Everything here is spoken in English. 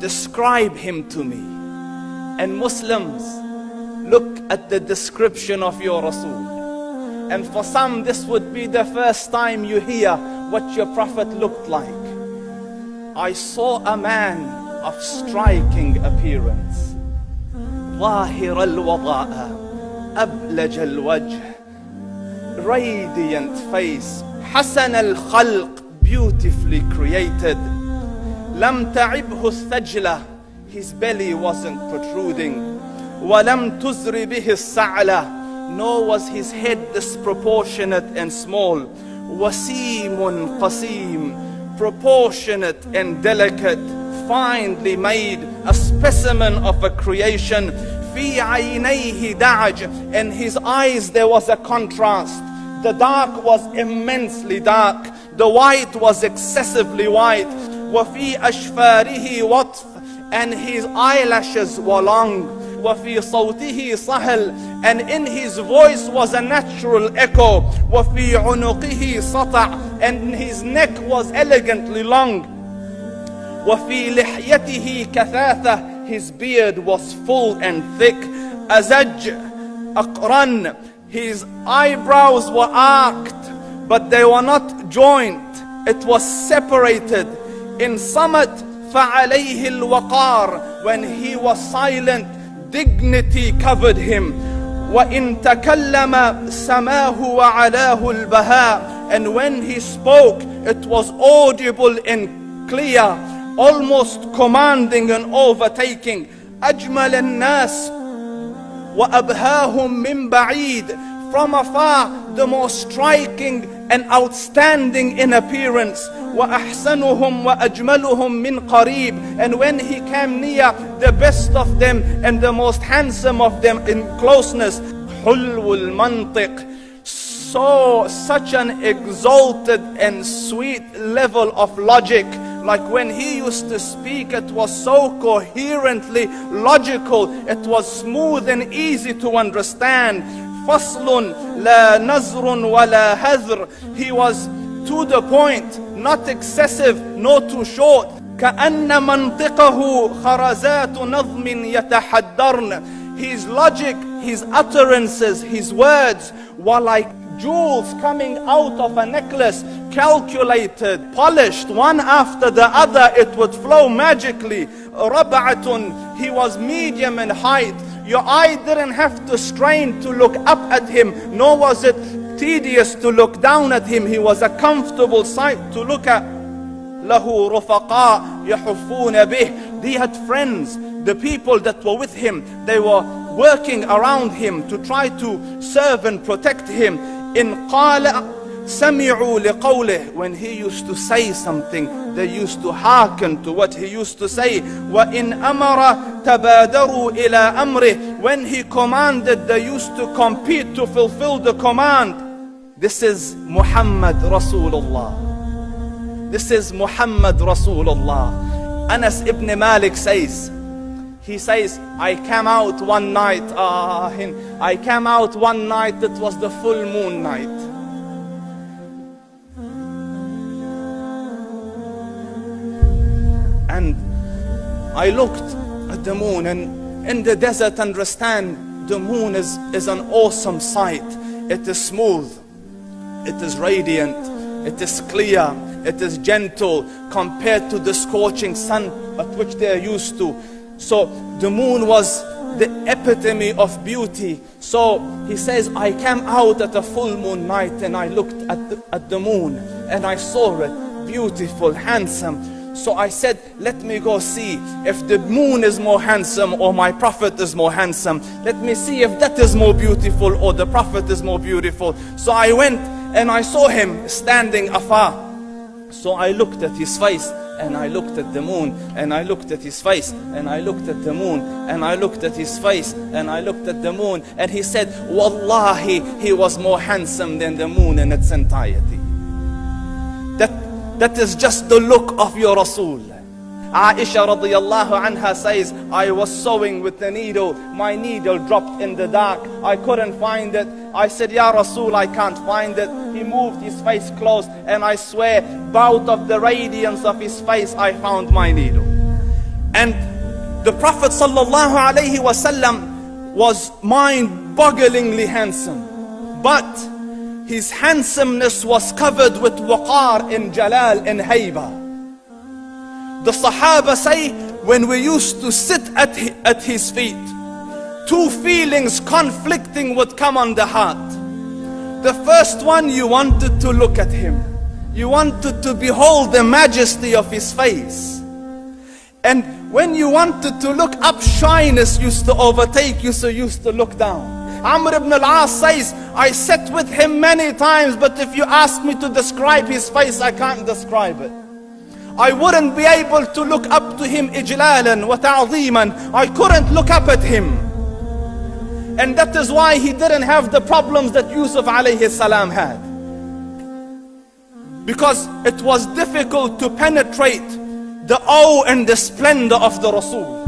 describe him to me. And Muslims, look at the description of your Rasul. And for some, this would be the first time you hear what your Prophet looked like. I saw a man of striking appearance. ظاهر الوضاء أبلج الوجه, radiant face, حسن الخلق, beautifully created. لم تعبه الثجلة, his belly wasn't protruding. وَلَمْ تُزْرِ بِهِ السَّعْلَةِ, nor was his head disproportionate and small. وَسِيمٌ قَسِيم, proportionate and delicate, finely made, a specimen of a creation. فِي عَيْنَيْهِ دَعَجْ, in his eyes there was a contrast. The dark was immensely dark, the white was excessively white. وَفِي أَشْفَارِهِ وَطْفٌ, and his eyelashes were long. وَفِي صَوْتِهِ صَهْل, and in his voice was a natural echo. وَفِي عُنُقِهِ سَطَعٌ, and his neck was elegantly long. وَفِي لِحْيَتِهِ كَثَاثَةٌ, his beard was full and thick. أَزَجْ أَقْرَنٌ, his eyebrows were arched, but they were not joined. It was separated. In Samat فَعَلَيْهِ الْوَقَارِ, when he was silent, dignity covered him. وَإِن تَكَلَّمَ سَمَاهُ وَعَلَاهُ الْبَهَاءِ, and when he spoke, it was audible and clear, almost commanding and overtaking. أَجْمَلَ النَّاسِ وَأَبْهَاهُمْ مِنْ بَعِيدٍ, from afar the most striking and outstanding in appearance. وَأَحْسَنُهُمْ وَأَجْمَلُهُمْ مِنْ قَرِيبٍ, and when he came near, the best of them and the most handsome of them in closeness. حُلْوُ الْمَنْطِقِ, such an exalted and sweet level of logic. Like when he used to speak, it was so coherently logical, it was smooth and easy to understand. فَصْلٌ لَا نَزْرٌ وَلَا هَذْرٌ, he was to the point, not excessive, nor too short. كَأَنَّ مَنْطِقَهُ خَرَزَاتُ نَظْمٍ يَتَحَدَّرْنَ, his logic, his utterances, his words were like jewels coming out of a necklace, calculated, polished, one after the other, it would flow magically. رَبْعَةٌ, he was medium in height. Your eye didn't have to strain to look up at him, nor was it tedious to look down at him. He was a comfortable sight to look at. لَهُ رُفَقَاء يَحُفُّونَ بِهِ, he had friends, the people that were with him, they were working around him to try to serve and protect him. إِنْ قَالَ سَمِعُوا لِقَوْلِهِ, when he used to say something, they used to hearken to what he used to say. وَإِنْ أَمَرَ تَبَادَرُوا إِلَىٰ أَمْرِهِ, when he commanded, they used to compete to fulfill the command. This is Muhammad Rasulullah. This is Muhammad Rasulullah. Anas ibn Malik says, he says, I came out one night, it was the full moon night. And I looked at the moon, and in the desert, understand, the moon is an awesome sight. It is smooth, it is radiant, it is clear, it is gentle compared to the scorching sun at which they are used to. So the moon was the epitome of beauty. So he says, I came out at a full moon night and I looked at the moon and I saw it beautiful, handsome. So I said, let me go see if the moon is more handsome or my Prophet is more handsome. Let me see if that is more beautiful or the Prophet is more beautiful. So I went and I saw him standing afar. So I looked at his face and I looked at the moon, and I looked at his face, and I looked at the moon, and I looked at his face, and I looked at the moon. And he said, Wallahi, he was more handsome than the moon in its entirety. That is just the look of your Rasul. Aisha radiyallahu anha says, I was sewing with the needle. My needle dropped in the dark. I couldn't find it. I said, Ya Rasul, I can't find it. He moved his face close, and I swear, out of the radiance of his face, I found my needle. And the Prophet sallallahu alaihi wasallam was mind-bogglingly handsome, but his handsomeness was covered with waqar and jalal and hayba. The Sahaba say, when we used to sit at his feet, two feelings conflicting would come on the heart. The first one, you wanted to look at him. You wanted to behold the majesty of his face. And when you wanted to look up, shyness used to overtake you, so you used to look down. Amr ibn al-As says, I sat with him many times, but if you ask me to describe his face, I can't describe it. I wouldn't be able to look up to him ijlalan wa ta'zeeman. I couldn't look up at him. And that is why he didn't have the problems that Yusuf alayhi salam had. Because it was difficult to penetrate the awe and the splendor of the Rasul.